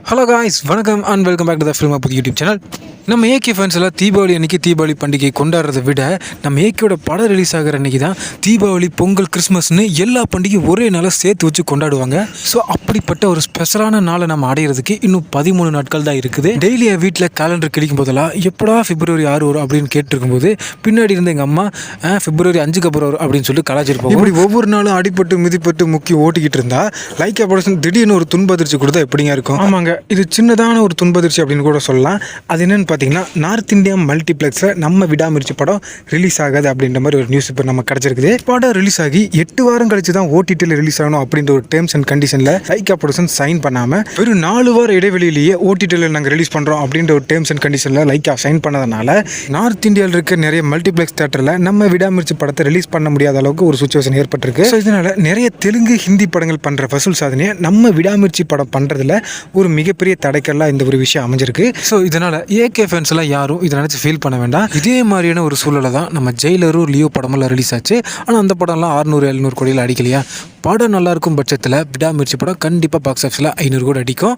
Hello guys, வணக்கம் and welcome back to the film புது YouTube channel. நம்ம AK fans எல்லாம் தீபாவளி அன்றைக்கி தீபாவளி பண்டிகை கொண்டாடுறதை விட நம்ம ஏகேயோட படம் ரிலீஸ் ஆகிற அன்றைக்கி தான் தீபாவளி, பொங்கல், கிறிஸ்மஸ்னு எல்லா பண்டிகையும் ஒரே நாளாக சேர்த்து வச்சு கொண்டாடுவாங்க. ஸோ அப்படிப்பட்ட ஒரு ஸ்பெஷலான நாளை நம்ம அடையிறதுக்கு இன்னும் 13 நாட்கள் தான் இருக்குது. டெய்லி என் வீட்டில் கேலண்டர் கிடைக்கும் போதெல்லாம் எப்படா பிப்ரவரி 6 வரும் அப்படின்னு கேட்டுருக்கும்போது பின்னாடி இருந்த எங்கள் அம்மா பிப்ரவரி 5க்கு அப்புறம் வரும் அப்படின்னு சொல்லி கலாச்சிருப்போம். இப்படி ஒவ்வொரு நாளும் அடிப்பட்டு மிதிப்பட்டு முக்கி ஓட்டிக்கிட்டு இருந்தா லைக்கா ப்ரொடக்ஷன் திடீர்னு ஒரு துன்பதிர்ச்சி கொடுத்தா எப்படிங்க இருக்கும்? ஆமாங்க, இது சின்னதான ஒரு துன்பதிர்ச்சி அப்படின்னு கூட சொல்லலாம். அது என்னன்னு பார்த்தீங்கன்னா, நார்த் இந்தியா மல்டிப்ளெக்ஸில் நம்ம விடாமுயற்சி படம் ரிலீஸ் ஆகாது அப்படின்ற மாதிரி ஒரு நியூஸ் இப்போ நம்ம கிடச்சிருக்குது. படம் ரிலீஸ் ஆகி 8 வாரம் கழிச்சு தான் ஓடிடியில் ரிலீஸ் ஆகணும் அப்படின்ற ஒரு டேர்ம்ஸ் அண்ட் கண்டிஷனில் லைக்கா ப்ரொடக்ஷன் சைன் பண்ணாமல் வெறும் 4 வார இடைவெளியிலேயே ஓடிடியில் நாங்கள் ரிலீஸ் பண்ணுறோம் அப்படின்ற ஒரு டேர்ம்ஸ் அண்ட் கண்டிஷனில் லைக்கா சைன் பண்ணதுனால நார்த் இந்தியாவில் இருக்க நிறைய மல்டிப்ளெக்ஸ் தேட்டரில் நம்ம விடாமுயற்சி படத்தை ரிலீஸ் பண்ண முடியாத அளவுக்கு ஒரு சுச்சுவேஷன் ஏற்பட்டிருக்கு. ஸோ இதனால் நிறைய தெலுங்கு, ஹிந்தி படங்கள் பண்ணுற வசூல் சாதனையை நம்ம விடாமுயற்சி படம் பண்ணுறதுல ஒரு மிகப்பெரிய தடைக்கெல்லாம் இந்த ஒரு விஷயம் அமைஞ்சிருக்கு. ஸோ இதனால் ஏகே ஃபேன்ஸ் எல்லாம் யாரும் இதை நினச்சி ஃபீல் பண்ண வேண்டாம். இதே மாதிரியான ஒரு சூழலை தான் நம்ம ஜெயிலரும் லியோ படமெல்லாம் ரிலீஸ் ஆச்சு. ஆனால் அந்த படம்லாம் 600-700 கோடியில் அடிக்கலையா. படம் நல்லா இருக்கும் பட்சத்தில் விடாமுயற்சி படம் கண்டிப்பாக பாக்ஸ் ஆஃபீஸில் 500 கோடி அடிக்கும்.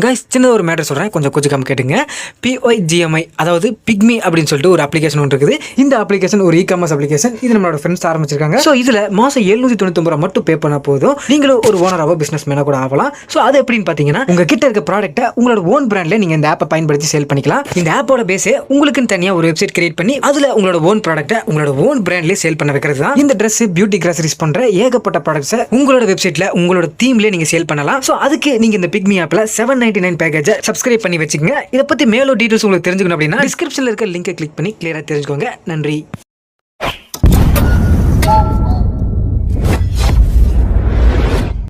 கைஸ், சின்னதாக ஒரு மேட்டர் சொல்கிறேன், கொஞ்சம் கொஞ்சம் கேட்டுங்க. PYGMI, அதாவது பிக்மி அப்படின்னு சொல்லிட்டு ஒரு அப்ளிகேஷன் ஒன்று இருக்குது. இந்த அப்ளிகேஷன் ஒரு இ-காமர்ஸ் அப்ளிகேஷன். இது நம்மளோட ஃப்ரெண்ட்ஸ் ஆரம்பிச்சிருக்காங்க. ஸோ இதில் மாதம் 799 ரூபா மட்டும் பே பண்ணால் போதும், நீங்களும் ஒரு ஓனராகவோ பிஸ்னஸ் மேனாக கூட ஆகலாம். ஸோ அது எப்படின்னு பார்த்தீங்கன்னா, உங்கள் கிட்ட இருக்க ப்ராடக்ட்டை உங்களோட ஓன் பிராண்டில் நீங்கள் இந்த ஆப்பை பயன்படுத்தி சேல் பண்ணிக்கலாம். இந்த ஆப்போட பேஸே உங்களுக்குன்னு தனியாக ஒரு வெப்சைட் கிரியேட் பண்ணி அதில் உங்களோட ஓன் ப்ராடக்ட்டை உங்களோட ஓன் பிராண்ட்லேயே சேல் பண்ண வைக்கிறது தான். இந்த ட்ரெஸ், பியூட்டி, கிராசரிஸ் பண்ணுற ஏகப்பட்ட ப்ராடக்ட்ஸை உங்களோட வெப்சைட்டில் உங்களோட தீம்லேயே நீங்கள் சேல் பண்ணலாம். ஸோ அதுக்கு நீங்கள் இந்த பிக்மி ஆப்பில் 799 பேக்கேஜை சப்ஸ்கிரைப் பண்ணி வச்சுக்கோங்க. இதை பற்றி மேலும் டீட்டெயில்ஸ் உங்களுக்கு தெரிஞ்சுக்கணும் அப்படின்னா டிஸ்கிரிப்ஷனில் இருக்க லிங்கை கிளிக் பண்ணி கிளியராக தெரிஞ்சுக்கோங்க. நன்றி.